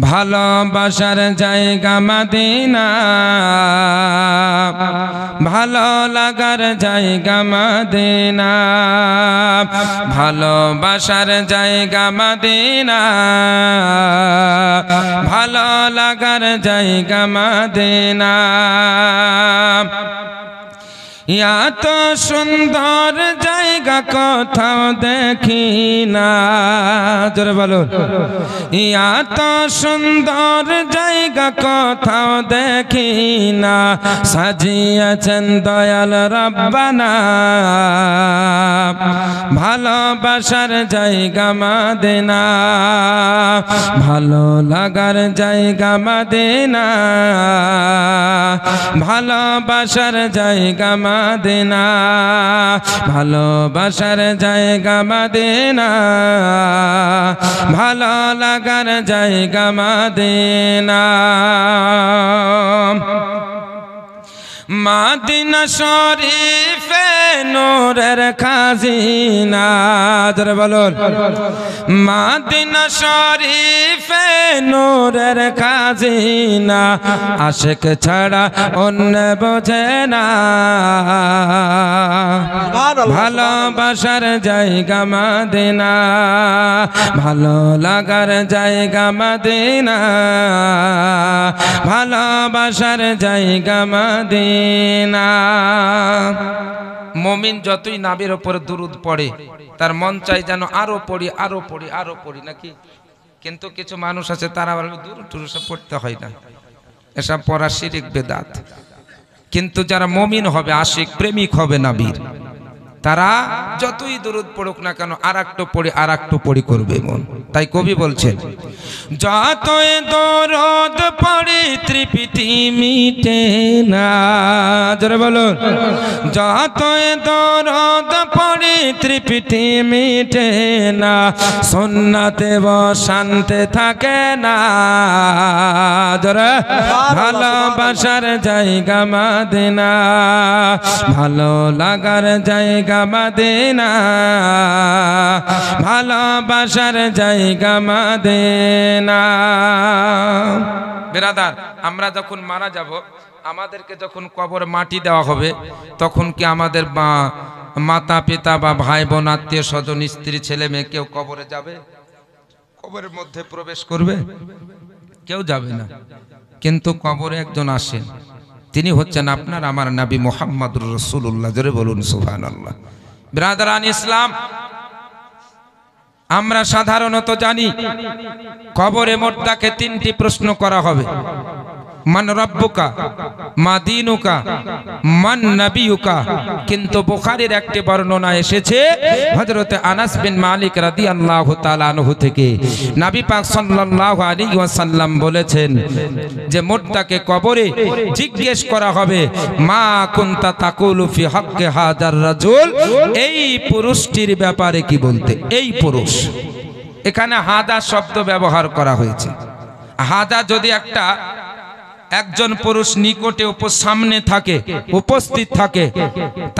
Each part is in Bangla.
ভালোবাসার জায়গা মদিনা, ভালো লাগার জায়গা মদিনা, ভালোবাসার জায়গা মদিনা, ভালো লাগার জায়গা মদিনা। এত সুন্দর জায়গা কোথাও দেখি না, জোরে বলো। এত সুন্দর জায়গা কোথাও দেখি না, সাজিয়েছেন দয়াল রব্বানা। ভালোবাসার জায়গা মদিনা, ভালো লাগার জায়গা মদিনা, ভালোবাসার জায়গা মদিনা, ভালোবাসার জায়গা মদিনা, ভালো লাগার জায়গা মদিনা। মদিনা শরীফে নূরের খাজিনা, জোরে বলুন। মদিনা শরীফে নূরের খাজিনা, আশিক ছাড়া অন্য বোঝে না। ভালোবাসার জায়গা মদিনা, ভালো লাগার জায়গা মদিনা, ভালোবাসার জায়গা মদিনা। মুমিন যতই নবীর উপরে দুরূদ পড়ে তার মন চাই যেন আরো পড়ি আরো পড়ি আরো পড়ি, নাকি? কিন্তু কিছু মানুষ আছে তারা বলবে দুরূদ টুরূদ সব পড়তে হয় না, এসব পড়া শিরক বেদাত। কিন্তু যারা মুমিন হবে, আশিক প্রেমিক হবে নবীর, তারা যতই দুরূদ পড়ুক না কেন আরেকটু পড়ি আরেকটু পড়ি করবে মন। তাই কবি বলছেন, যতই দরুদ পড়ি তৃপ্তি মিটে না, জোরে বলুন। যতই দরুদ পড়ি তৃপ্তি মিটে না, সুন্নাতে শান্তি থাকে না, জোরে। ভালোবাসার জায়গা মদিনা, ভালো লাগার জায়গা মদিনা, ভালোবাসার জায়গা মদিনা। বিরাদার, আমরা যখন মারা যাব, আমাদেরকে যখন কবরে মাটি দেওয়া হবে, তখন কি আমাদের মাতা পিতা বা ভাই বোন আত্মীয় স্বজন স্ত্রী ছেলে মেয়ে কেউ কবরে যাবে? কবরের মধ্যে প্রবেশ করবে? কেউ যাবে না। কিন্তু কবরে একজন আসেন, তিনি হচ্ছেন আপনার আমার নবী মুহাম্মদুর রাসূলুল্লাহ। জোরে বলুন সুবহানাল্লাহ। ব্রাদারান ইসলাম, আমরা সাধারণত জানি কবরে মুর্দাকে তিনটি প্রশ্ন করা হবে, মান রব্বুকা, মা দীনুকা, মান নবিয়ুকা। কিন্তু বুখারীর একটি বর্ণনা এসেছে হযরত আনাস বিন মালিক রাদিয়াল্লাহু তাআলা আনহু থেকে, নবী পাক সাল্লাল্লাহু আলাইহি ওয়াসাল্লাম বলেছেন যে মুর্দাকে কবরে জিজ্ঞেস করা হবে, মা কুনতা তাকুলু ফি হাক্কি হাযার রাজুল, এই পুরুষটির ব্যাপারে কি বলতে। এই পুরুষ, এখানে হাদা শব্দ ব্যবহার করা হয়েছে। হাদা যদি একজন পুরুষ নিকটে সামনে থাকে, উপস্থিত থাকে,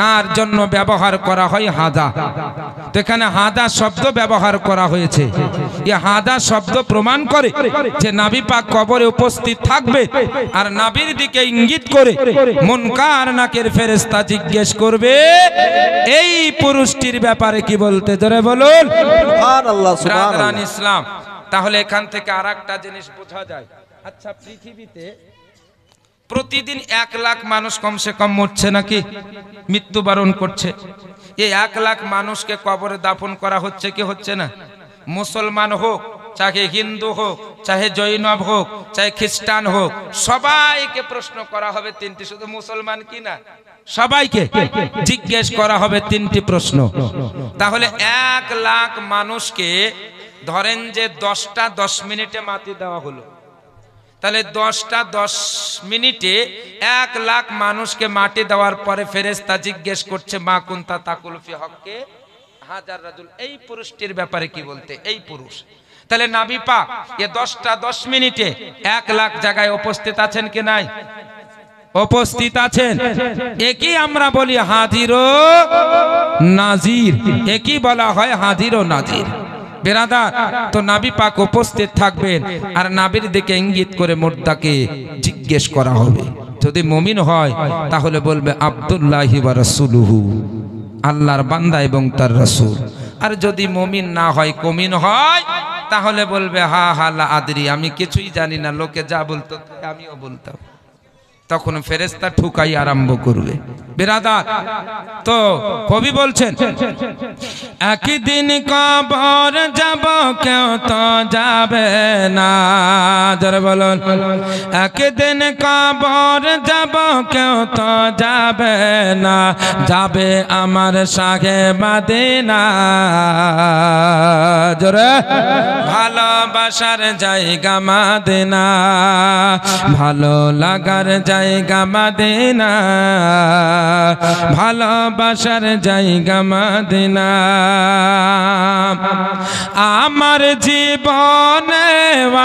তার জন্য ব্যবহার করা হয় হাদা। তো এখানে হাদা শব্দ ব্যবহার করা হয়েছে। এই হাদা শব্দ প্রমাণ করে যে নবী পাক কবরে উপস্থিত থাকবে, আর নবীর দিকে ইঙ্গিত করে মুনকার নাকির ফেরেশতা জিজ্ঞেস করবে এই পুরুষটির ব্যাপারে কি বলতে। জোরে বলুন সুবহানাল্লাহ। সুবহানাল্লাহ। ইসলাম, তাহলে এখান থেকে আরেকটা জিনিস বোঝা যায়। আচ্ছা, পৃথিবীতে প্রতিদিন 1 লাখ মানুষ কমসে কম মরছে নাকি, মৃত্যুবরণ করছে। এই 1 লাখ মানুষকে কবরে দাফন করা হচ্ছে কি হচ্ছে না? মুসলমান হোক, চাহে হিন্দু হোক, চাহে জৈনব হোক, চাহে খ্রিস্টান হোক, সবাইকে প্রশ্ন করা হবে তিনটি। শুধু মুসলমান কি না, সবাইকে জিজ্ঞেস করা হবে তিনটি প্রশ্ন। তাহলে 1 লাখ মানুষকে ধরেন যে 10টা 10 মিনিটে মাটি দেওয়া হলো, তাহলে 10টা 10 মিনিটে 1 লাখ মানুষকে মাটি দেওয়ার পরে ফেরেশতা জিজ্ঞেস করছে, মা কুনতা তাকুলু ফি হাক্কি হাযার রাজুল, এই পুরুষটির ব্যাপারে কি বলতে। এই পুরুষ, তাহলে নবী পাক এই 10টা 10 মিনিটে 1 লাখ জায়গায় উপস্থিত আছেন কি নাই? উপস্থিত আছেন। একই আমরা বলি হাজির ও নাজির, একই বলা হয় হাজির ও নাজির। বেরাদার, তো নাবি পাক উপস্থিত থাকবেন আর নাবির দিকে ইঙ্গিত করে মুর্দাকে জিজ্ঞেস করা হবে। যদি মুমিন হয় তাহলে বলবে আব্দুল্লাহি ওয়া রাসূলুহু, আল্লাহর বান্দা এবং তার রাসূল। আর যদি মুমিন না হয়, কমিন হয়, তাহলে বলবে হা হা লা আদরি, আমি কিছুই জানি না, লোকে যা বলতো আমিও বলতাম। তখন ফেরেশতা ঠুকাই আরম্ভ করবে। বেরাদার, তো কবি বলছেন একদিন কবর যাব কেউ তো যাবে না, জোরে বলুন, একদিন কবর যাব কেউ তো যাবে না, যাবে আমার শাহে মদিনা। জোরে, ভালোবাসার জায়গা মদিনা, ভালো লাগার জায়গা মদিনা, ভালোবাসার জায়গা মদিনা। আমার জীবনে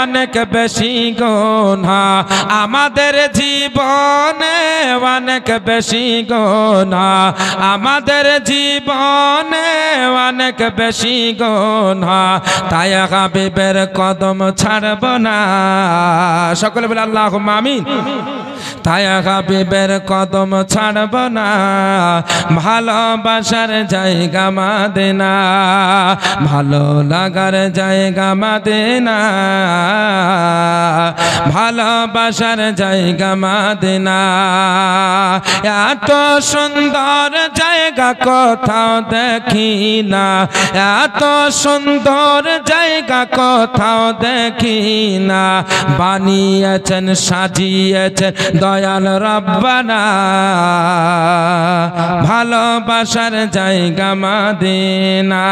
অনেক বেশি গুনাহ, আমাদের জীবনে অনেক বেশি গুনাহ, আমাদের জীবনে অনেক বেশি গুনাহ, তাই হাবিবের কদম ছাড়ব না। সকলে বলে আল্লাহুম্মা আমিন। তাই হাবিবের কদম ছাড়ব না, ভালোবাসার জায়গা মদিনা, ভালো লাগার জায়গা মদিনা, ভালোবাসার জায়গা মদিনা। এত সুন্দর জায়গা কোথাও দেখি না, এত সুন্দর জায়গা কোথাও দেখি না, বানিয়েছেন সাজিয়েছেন দয়াল রব্বানা, ভালোবাসার জায়গা মদিনা।